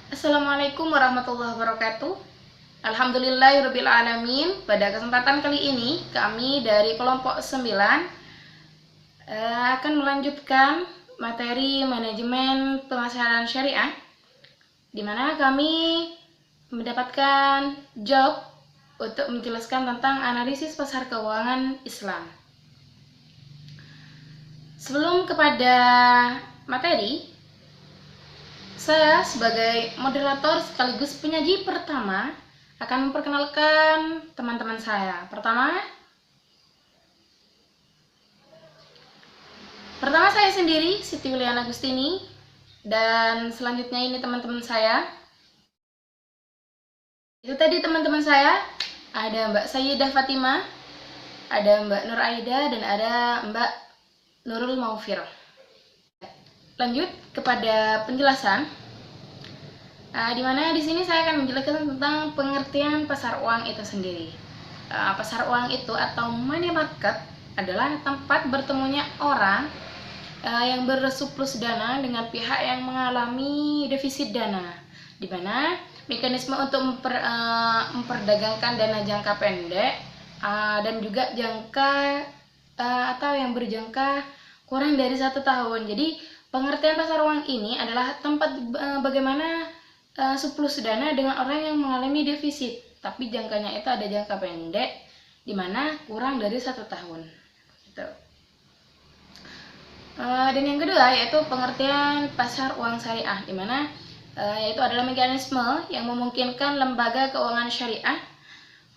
Assalamualaikum warahmatullahi wabarakatuh. Alhamdulillahirabbil alamin. Pada kesempatan kali ini kami dari kelompok 9 akan melanjutkan materi manajemen pemasaran syariah, di mana kami mendapatkan job untuk menjelaskan tentang analisis pasar keuangan Islam. Sebelum kepada materi, saya sebagai moderator sekaligus penyaji pertama akan memperkenalkan teman-teman saya. Pertama saya sendiri, Siti Wiliana Agustini, dan selanjutnya ini teman-teman saya. Itu tadi teman-teman saya, ada Mbak Sayyidah Fatimah, ada Mbak Nur Aida, dan ada Mbak Nurul Maufir. Lanjut kepada penjelasan, di mana di sini saya akan menjelaskan tentang pengertian pasar uang itu sendiri. Pasar uang itu atau money market adalah tempat bertemunya orang yang bersurplus dana dengan pihak yang mengalami defisit dana, di mana mekanisme untuk memperdagangkan dana jangka pendek dan juga jangka atau yang berjangka kurang dari 1 tahun. Jadi pengertian pasar uang ini adalah tempat bagaimana surplus dana dengan orang yang mengalami defisit, tapi jangkanya itu ada jangka pendek, di mana kurang dari 1 tahun. Gitu. Dan yang kedua yaitu pengertian pasar uang syariah, di mana yaitu adalah mekanisme yang memungkinkan lembaga keuangan syariah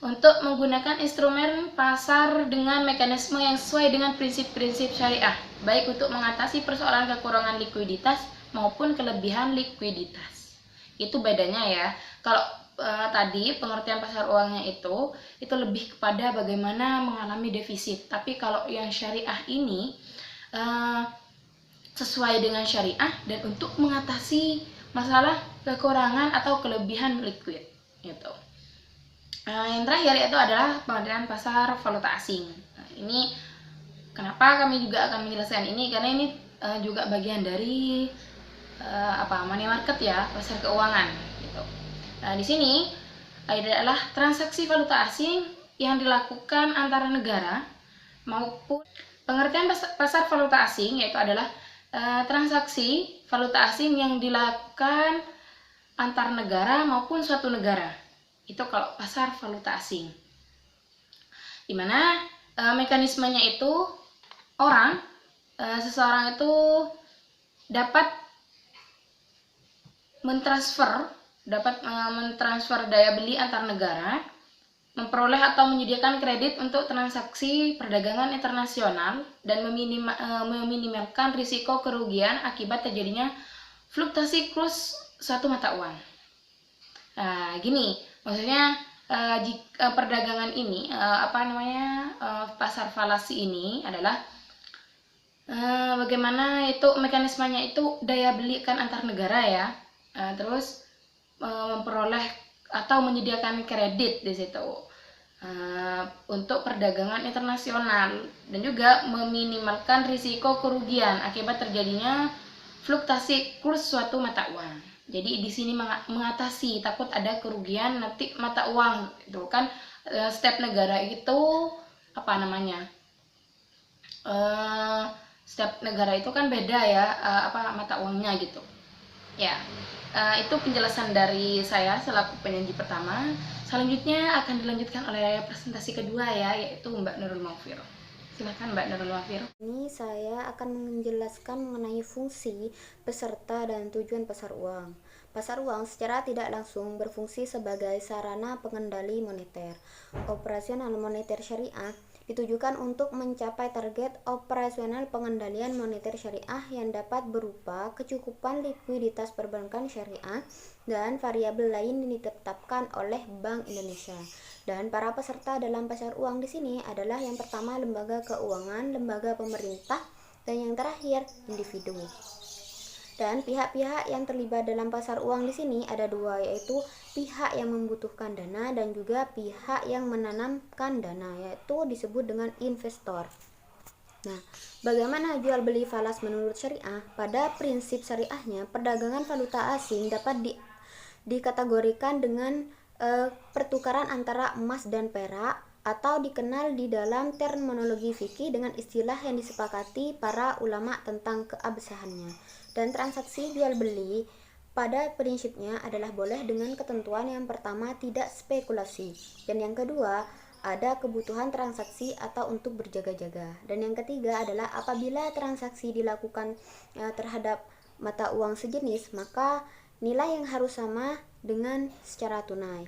untuk menggunakan instrumen pasar dengan mekanisme yang sesuai dengan prinsip-prinsip syariah, baik untuk mengatasi persoalan kekurangan likuiditas maupun kelebihan likuiditas. Itu bedanya ya. Kalau tadi pengertian pasar uangnya itu lebih kepada bagaimana mengalami defisit, tapi kalau yang syariah ini sesuai dengan syariah dan untuk mengatasi masalah kekurangan atau kelebihan likuid gitu. Yang terakhir itu adalah pengertian pasar valuta asing. Ini kenapa kami juga akan menjelaskan ini, karena ini juga bagian dari money market ya, pasar keuangan gitu. Di sini adalah transaksi valuta asing yang dilakukan antara negara maupun pengertian pasar valuta asing yaitu adalah transaksi valuta asing yang dilakukan antar negara maupun suatu negara. Itu kalau pasar valuta asing, dimana mekanismenya itu seseorang itu dapat mentransfer daya beli antar negara, memperoleh atau menyediakan kredit untuk transaksi perdagangan internasional, dan meminimalkan risiko kerugian akibat terjadinya fluktuasi kurs suatu mata uang. Gini, maksudnya jika perdagangan ini pasar falasi ini adalah bagaimana itu mekanismenya itu daya beli kan antar negara ya, terus memperoleh atau menyediakan kredit di situ untuk perdagangan internasional, dan juga meminimalkan risiko kerugian akibat terjadinya fluktuasi kurs suatu mata uang. Jadi di sini mengatasi takut ada kerugian nanti mata uang itu kan. Setiap negara itu setiap negara itu kan beda ya mata uangnya gitu ya. Itu penjelasan dari saya selaku penyaji pertama. Selanjutnya akan dilanjutkan oleh presentasi kedua ya, yaitu Mbak Nurul Maufir. Silakan Mbak Nurul Maufir. Ini saya akan menjelaskan mengenai fungsi, peserta, dan tujuan pasar uang. Pasar uang secara tidak langsung berfungsi sebagai sarana pengendali moneter. Operasional moneter syariah ditujukan untuk mencapai target operasional pengendalian moneter syariah yang dapat berupa kecukupan likuiditas perbankan syariah dan variabel lain yang ditetapkan oleh Bank Indonesia. Dan para peserta dalam pasar uang di sini adalah yang pertama lembaga keuangan, lembaga pemerintah, dan yang terakhir individu. Dan pihak-pihak yang terlibat dalam pasar uang di sini ada dua, yaitu pihak yang membutuhkan dana dan juga pihak yang menanamkan dana, yaitu disebut dengan investor. Nah, bagaimana jual beli falas menurut syariah? Pada prinsip syariahnya, perdagangan valuta asing dapat dikategorikan dengan pertukaran antara emas dan perak, atau dikenal di dalam terminologi fikih dengan istilah yang disepakati para ulama tentang keabsahannya. Dan transaksi jual beli pada prinsipnya adalah boleh dengan ketentuan yang pertama tidak spekulasi, dan yang kedua ada kebutuhan transaksi atau untuk berjaga-jaga, dan yang ketiga adalah apabila transaksi dilakukan terhadap mata uang sejenis, maka nilai yang harus sama dengan secara tunai.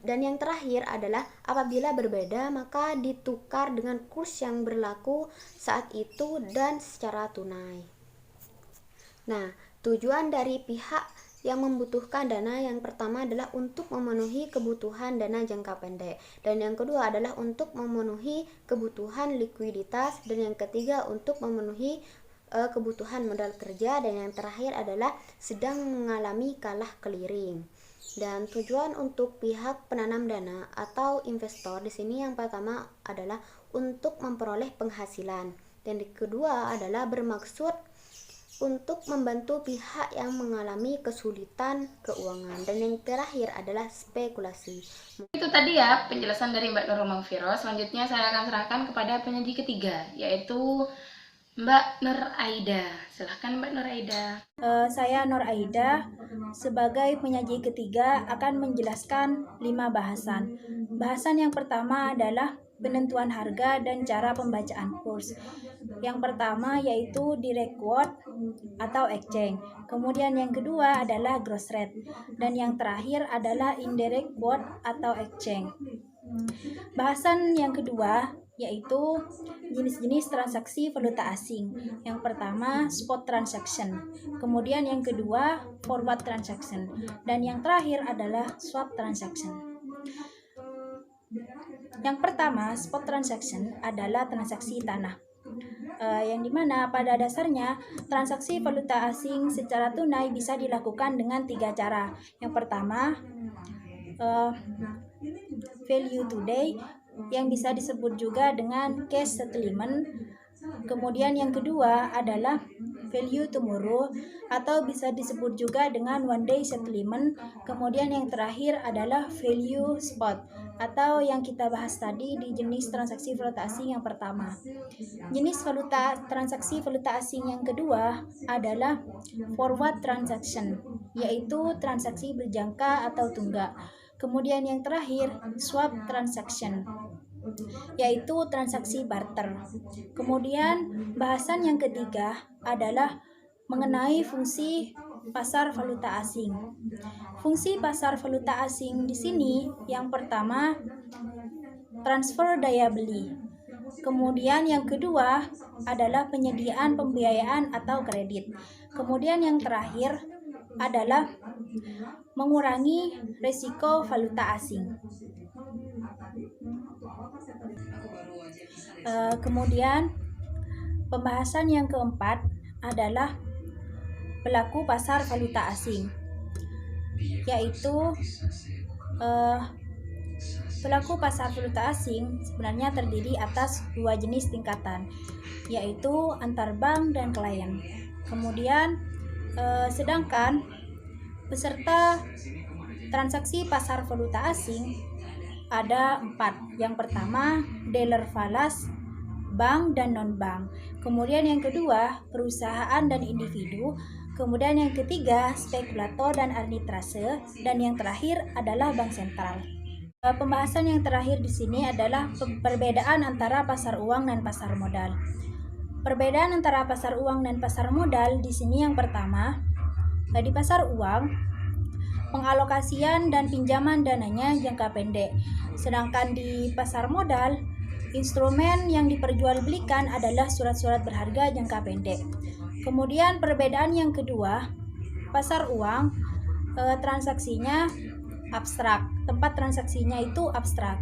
Dan yang terakhir adalah apabila berbeda, maka ditukar dengan kurs yang berlaku saat itu dan secara tunai. Nah, tujuan dari pihak yang membutuhkan dana yang pertama adalah untuk memenuhi kebutuhan dana jangka pendek, dan yang kedua adalah untuk memenuhi kebutuhan likuiditas, dan yang ketiga untuk memenuhi kebutuhan modal kerja, dan yang terakhir adalah sedang mengalami kalah keliring. Dan tujuan untuk pihak penanam dana atau investor di sini yang pertama adalah untuk memperoleh penghasilan, dan yang kedua adalah bermaksud untuk membantu pihak yang mengalami kesulitan keuangan, dan yang terakhir adalah spekulasi. Itu tadi ya penjelasan dari Mbak Nurul Maghfirah. Selanjutnya saya akan serahkan kepada penyaji ketiga, yaitu Mbak Nur Aida. Silahkan Mbak Nur Aida. Saya Nur Aida sebagai penyaji ketiga akan menjelaskan 5 bahasan. Bahasan yang pertama adalah penentuan harga dan cara pembacaan kurs. Yang pertama yaitu direct quote atau exchange. Kemudian yang kedua adalah gross rate, dan yang terakhir adalah indirect quote atau exchange. Bahasan yang kedua yaitu jenis-jenis transaksi valuta asing. Yang pertama spot transaction, kemudian yang kedua forward transaction, dan yang terakhir adalah swap transaction. Yang pertama, spot transaction adalah transaksi tanah, yang dimana pada dasarnya transaksi valuta asing secara tunai bisa dilakukan dengan 3 cara. Yang pertama, value today, yang bisa disebut juga dengan cash settlement. Kemudian yang kedua adalah value tomorrow, atau bisa disebut juga dengan one day settlement. Kemudian yang terakhir adalah value spot, atau yang kita bahas tadi di jenis transaksi valuta asing yang pertama. Jenis transaksi valuta asing yang kedua adalah forward transaction, yaitu transaksi berjangka atau tunggak. Kemudian yang terakhir swap transaction, yaitu transaksi barter. Kemudian bahasan yang ketiga adalah mengenai fungsi pasar valuta asing. Fungsi pasar valuta asing di sini yang pertama transfer daya beli. Kemudian yang kedua adalah penyediaan pembiayaan atau kredit. Kemudian yang terakhir adalah mengurangi risiko valuta asing. Kemudian pembahasan yang keempat adalah pelaku pasar valuta asing, yaitu pelaku pasar valuta asing sebenarnya terdiri atas 2 jenis tingkatan, yaitu antar bank dan klien. Kemudian sedangkan peserta transaksi pasar valuta asing ada 4. Yang pertama dealer falas, bank dan non-bank. Kemudian yang kedua perusahaan dan individu. Kemudian yang ketiga spekulator dan arbitrase, dan yang terakhir adalah bank sentral. Pembahasan yang terakhir di sini adalah perbedaan antara pasar uang dan pasar modal. Perbedaan antara pasar uang dan pasar modal di sini yang pertama, di pasar uang pengalokasian dan pinjaman dananya jangka pendek. Sedangkan di pasar modal, instrumen yang diperjualbelikan adalah surat-surat berharga jangka pendek. Kemudian perbedaan yang kedua, pasar uang transaksinya abstrak, tempat transaksinya itu abstrak.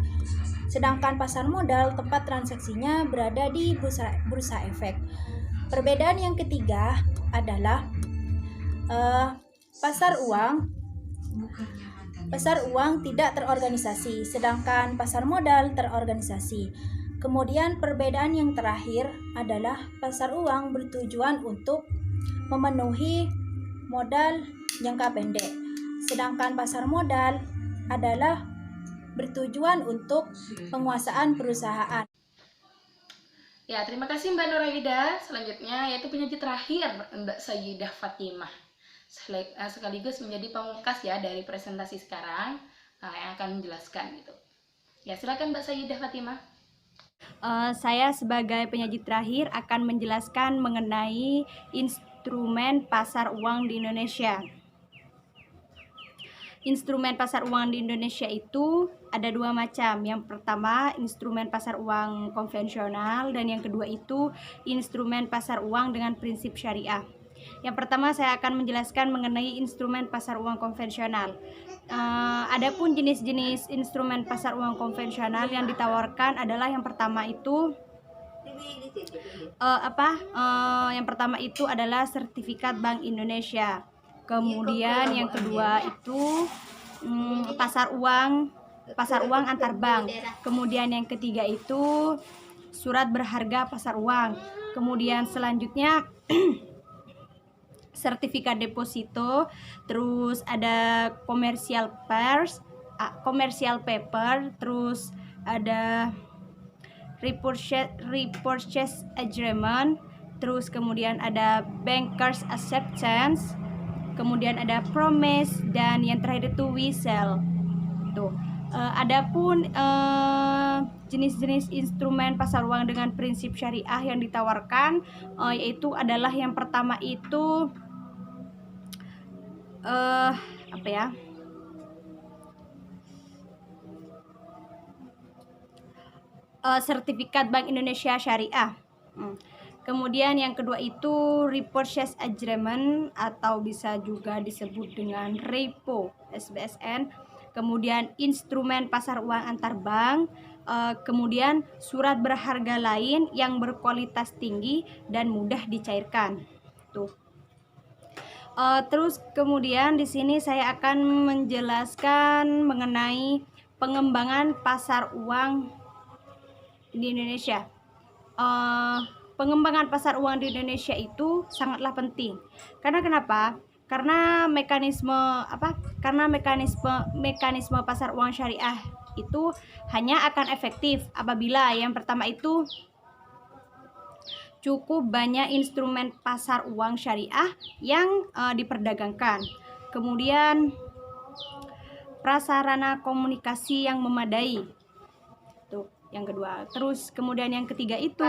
Sedangkan pasar modal tempat transaksinya berada di bursa efek. Perbedaan yang ketiga adalah pasar uang tidak terorganisasi, sedangkan pasar modal terorganisasi. Kemudian perbedaan yang terakhir adalah pasar uang bertujuan untuk memenuhi modal jangka pendek, Sedangkan pasar modal adalah bertujuan untuk penguasaan perusahaan. Ya, terima kasih Mbak Nuraida. Selanjutnya yaitu penyaji terakhir Mbak Sayyidah Fatimah. Sekaligus menjadi pamungkas ya dari presentasi sekarang yang akan menjelaskan gitu. Ya, silakan Mbak Sayyidah Fatimah. Saya sebagai penyaji terakhir akan menjelaskan mengenai instrumen pasar uang di Indonesia. Instrumen pasar uang di Indonesia itu ada dua macam. Yang pertama, instrumen pasar uang konvensional, dan yang kedua itu instrumen pasar uang dengan prinsip syariah. Yang pertama, saya akan menjelaskan mengenai instrumen pasar uang konvensional. Adapun jenis-jenis instrumen pasar uang konvensional yang ditawarkan adalah yang pertama itu yang pertama itu adalah sertifikat Bank Indonesia. Kemudian yang kedua itu pasar uang antar bank. Kemudian yang ketiga itu surat berharga pasar uang. Kemudian selanjutnya sertifikat deposito, terus ada commercial paper, terus ada repurchase agreement, terus kemudian ada bankers acceptance, kemudian ada promise, dan yang terakhir itu we sell. Tuh. Adapun jenis-jenis instrumen pasar uang dengan prinsip syariah yang ditawarkan yaitu adalah yang pertama itu sertifikat Bank Indonesia Syariah. Kemudian yang kedua itu repurchase agreement atau bisa juga disebut dengan repo SBSN. Kemudian instrumen pasar uang antar bank. Kemudian surat berharga lain yang berkualitas tinggi dan mudah dicairkan. Tuh. Terus kemudian di sini saya akan menjelaskan mengenai pengembangan pasar uang di Indonesia. Pengembangan pasar uang di Indonesia itu sangatlah penting. Karena kenapa? Karena mekanisme pasar uang syariah itu hanya akan efektif apabila yang pertama itu cukup banyak instrumen pasar uang syariah yang diperdagangkan. Kemudian prasarana komunikasi yang memadai. Tuh, yang kedua. Terus kemudian yang ketiga itu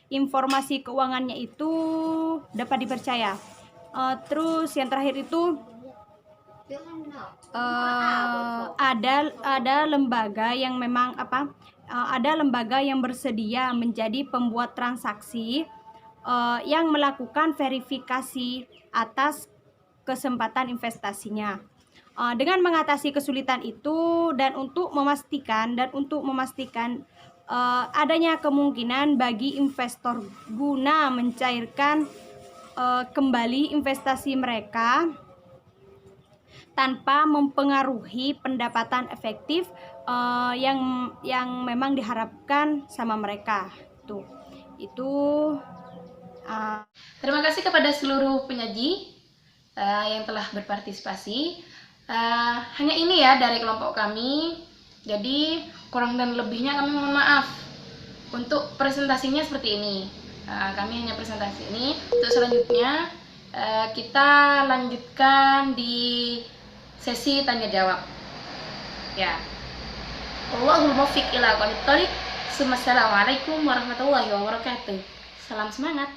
informasi keuangannya itu dapat dipercaya. Terus yang terakhir itu ada lembaga yang memang ada lembaga yang bersedia menjadi pembuat transaksi yang melakukan verifikasi atas kesempatan investasinya. Dengan mengatasi kesulitan itu dan untuk memastikan adanya kemungkinan bagi investor guna mencairkan kembali investasi mereka tanpa mempengaruhi pendapatan efektif yang memang diharapkan sama mereka. Tuh. Itu Terima kasih kepada seluruh penyaji yang telah berpartisipasi. Hanya ini ya dari kelompok kami. Jadi kurang dan lebihnya kami mohon maaf. Untuk presentasinya seperti ini. Kami hanya presentasi ini. Untuk selanjutnya kita lanjutkan di sesi tanya jawab. Ya. Wallahul muwaffiq ila aqwamit thoriq. Assalamualaikum warahmatullahi wabarakatuh. Salam semangat.